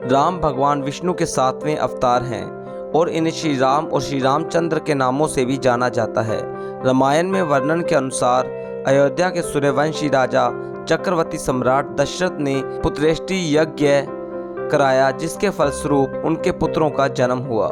राम भगवान विष्णु के 7वें अवतार हैं और इन्हें श्री राम और श्री रामचंद्र के नामों से भी जाना जाता है। रामायण में वर्णन के अनुसार अयोध्या के सूर्यवंशी राजा चक्रवर्ती सम्राट दशरथ ने पुत्रेष्टि यज्ञ कराया, जिसके फलस्वरूप उनके पुत्रों का जन्म हुआ।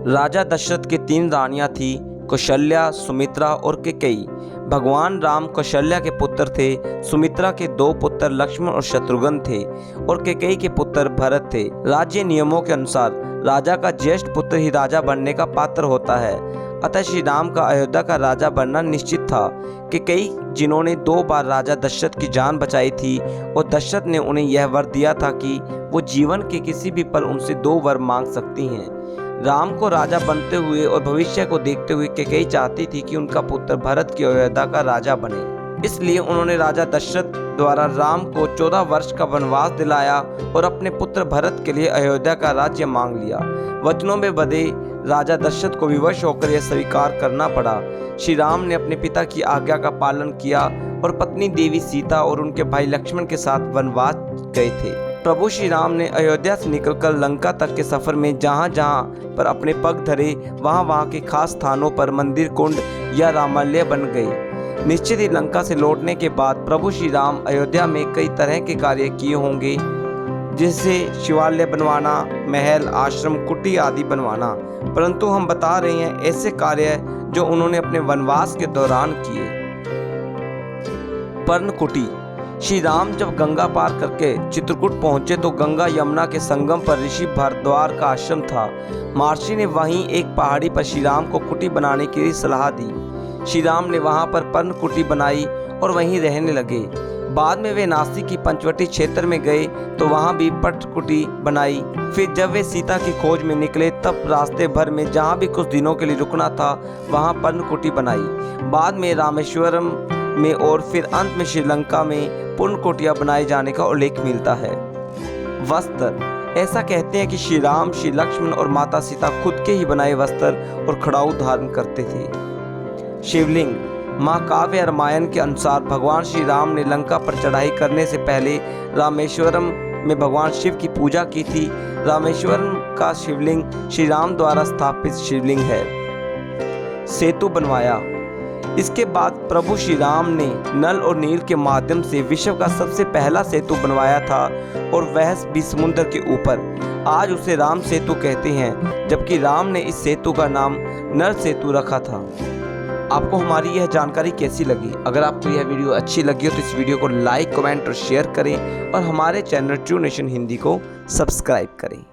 राजा दशरथ की 3 रानियां थी, कौशल्या, सुमित्रा और कैकेयी। भगवान राम कौशल्या के पुत्र थे, सुमित्रा के 2 पुत्र लक्ष्मण और शत्रुघ्न थे और कैकेयी के पुत्र भरत थे। राज्य नियमों के अनुसार राजा का ज्येष्ठ पुत्र ही राजा बनने का पात्र होता है, अतः श्री राम का अयोध्या का राजा बनना निश्चित था। कैकेयी, जिन्होंने 2 बार राजा दशरथ की जान बचाई थी और दशरथ ने उन्हें यह वर दिया था कि वो जीवन के किसी भी पल उनसे 2 वर मांग सकती हैं। राम को राजा बनते हुए और भविष्य को देखते हुए कैकेयी चाहती थी कि उनका पुत्र भरत की अयोध्या का राजा बने। इसलिए उन्होंने राजा दशरथ द्वारा राम को 14 वर्ष का वनवास दिलाया और अपने पुत्र भरत के लिए अयोध्या का राज्य मांग लिया। वचनों में बंधे राजा दशरथ को विवश होकर यह स्वीकार करना पड़ा। श्री राम ने अपने पिता की आज्ञा का पालन किया और पत्नी देवी सीता और उनके भाई लक्ष्मण के साथ वनवास गए थे। प्रभु श्री राम ने अयोध्या से निकलकर लंका तक के सफर में जहाँ जहाँ पर अपने पग धरे, वहाँ के खास स्थानों पर मंदिर, कुंड या रामालय बन गए। निश्चित ही लंका से लौटने के बाद प्रभु श्री राम अयोध्या में कई तरह के कार्य किए होंगे, जिससे शिवालय बनवाना, महल, आश्रम, कुटी आदि बनवाना, परंतु हम बता रहे हैं ऐसे कार्य जो उन्होंने अपने वनवास के दौरान किए। पर्णकुटी। श्री राम जब गंगा पार करके चित्रकूट पहुंचे तो गंगा यमुना के संगम पर ऋषि भारद्वाज का आश्रम था। महर्षि ने वहीं एक पहाड़ी पर श्री राम को कुटी बनाने की सलाह दी। श्री राम ने वहां पर पर्णकुटी बनाई और वहीं रहने लगे। बाद में वे नासिक की पंचवटी क्षेत्र में गए तो वहां भी पर्णकुटी बनाई। फिर जब वे सीता की खोज में निकले तब रास्ते भर में जहां भी कुछ दिनों के लिए रुकना था वहां पर्णकुटी बनाई। बाद में रामेश्वरम में और फिर अंत में श्रीलंका में पर्णकुटियां बनाए जाने का उल्लेख मिलता है। वस्त्र। ऐसा कहते हैं कि श्री राम, श्री लक्ष्मण और माता सीता खुद के ही बनाए वस्त्र और खड़ाऊ धारण करते थे। शिवलिंग। महाकाव्य या रामायण के अनुसार भगवान श्री राम ने लंका पर चढ़ाई करने से पहले रामेश्वरम में भगवान शिव की पूजा की थी। रामेश्वरम का शिवलिंग श्री राम द्वारा स्थापित शिवलिंग है। सेतु बनवाया। इसके बाद प्रभु श्री राम ने नल और नील के माध्यम से विश्व का सबसे पहला सेतु बनवाया था और वह भी समुद्र के ऊपर। आज उसे राम सेतु कहते हैं, जबकि राम ने इस सेतु का नाम नल सेतु रखा था। आपको हमारी यह जानकारी कैसी लगी? अगर आपको यह वीडियो अच्छी लगी हो तो इस वीडियो को लाइक, कमेंट और शेयर करें और हमारे चैनल ट्रू नेशन हिंदी को सब्सक्राइब करें।